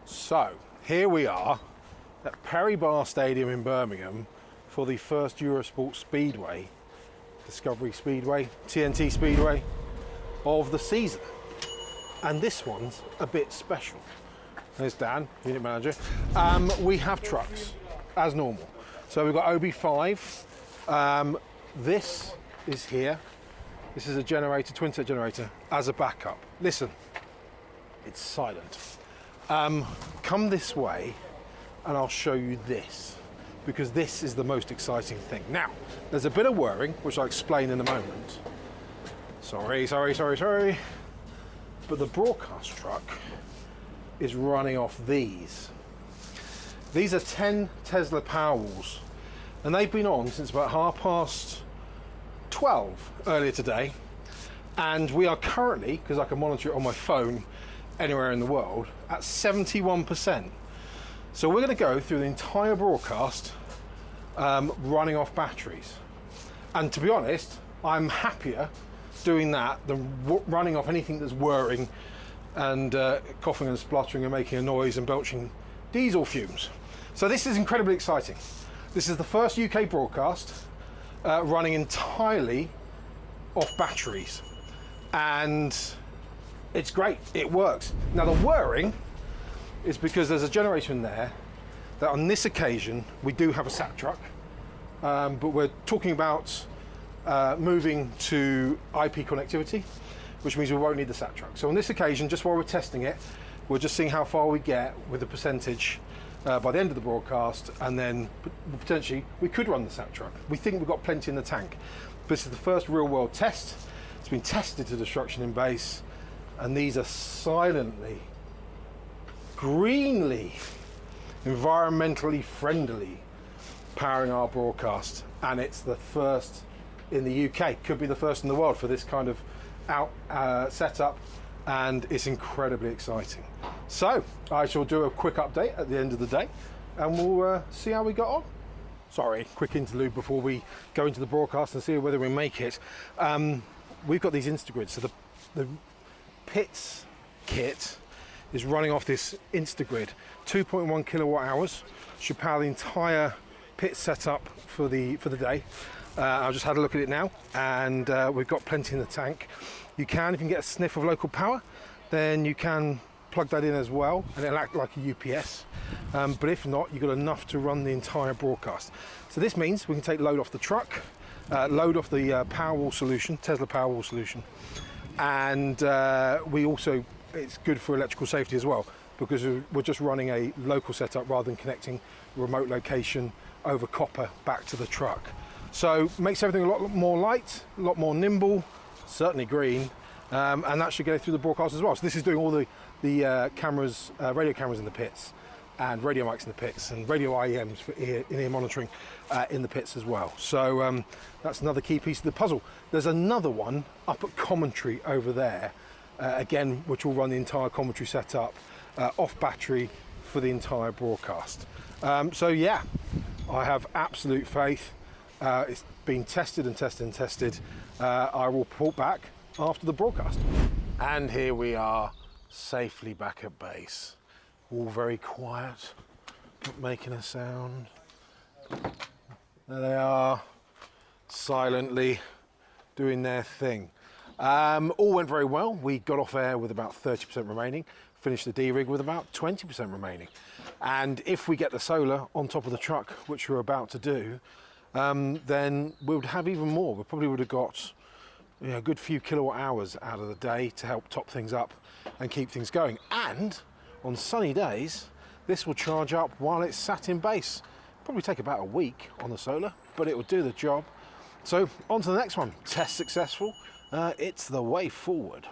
So here we are at Perry Barr Stadium in Birmingham for the first Eurosport Speedway, Discovery Speedway, TNT Speedway of the season. And this one's a bit special. There's Dan, unit manager. We have trucks as normal. So we've got OB5. This is here. This is a generator, twin set generator as a backup. Listen, it's silent. Come this way and I'll show you this, because this is the most exciting thing. Now, there's a bit of whirring, which I'll explain in a moment. Sorry. But the broadcast truck is running off these. These are 10 Tesla Powerwalls, and they've been on since about 12:30 earlier today. And we are currently, because I can monitor it on my phone anywhere in the world, at 71%. So we're going to go through the entire broadcast running off batteries. And to be honest, I'm happier doing that than running off anything that's whirring and coughing and spluttering and making a noise and belching diesel fumes. So this is incredibly exciting. This is the first UK broadcast running entirely off batteries, and it's great, it works. Now the whirring is because there's a generator in there that on this occasion we do have a sat truck, but we're talking about moving to IP connectivity, which means we won't need the sat truck. So on this occasion, just while we're testing it, we're just seeing how far we get with the percentage by the end of the broadcast, and then potentially we could run the sat truck. We think we've got plenty in the tank. This is the first real world test. It's been tested to destruction in base, and these are silently, greenly, environmentally friendly powering our broadcast. And it's the first in the UK, could be the first in the world for this kind of setup, and it's incredibly exciting. So I shall do a quick update at the end of the day, and we'll see how we got on. Sorry, quick interlude before we go into the broadcast and see whether we make it. We've got these Instagrids, so the pits kit is running off this Instagrid. 2.1 kilowatt hours should power the entire pit setup for the day. I've just had a look at it now, and we've got plenty in the tank. You can, if you can get a sniff of local power, then you can plug that in as well, and it'll act like a UPS. But if not, you've got enough to run the entire broadcast. So this means we can take load off the truck, load off the Powerwall solution, Tesla Powerwall solution, and we also, it's good for electrical safety as well, because we're just running a local setup rather than connecting remote location over copper back to the truck. So makes everything a lot more light, a lot more nimble, certainly green, and that should go through the broadcast as well. So this is doing all the cameras, radio cameras in the pits, and radio mics in the pits, and radio IEMs for in-ear monitoring in the pits as well. So that's another key piece of the puzzle. There's another one up at commentary over there, again, which will run the entire commentary setup off battery for the entire broadcast. So yeah, I have absolute faith. It's been tested and tested and tested. I will report back after the broadcast. And here we are, safely back at base. All very quiet, not making a sound. There they are, silently doing their thing. All went very well. We got off air with about 30% remaining, finished the D-rig with about 20% remaining. And if we get the solar on top of the truck, which we're about to do, then we would have even more. We probably would have got a good few kilowatt hours out of the day to help top things up and keep things going. And on sunny days, this will charge up while it's sat in base. Probably take about a week on the solar, but it will do the job. So on to the next one. Test successful. It's the way forward.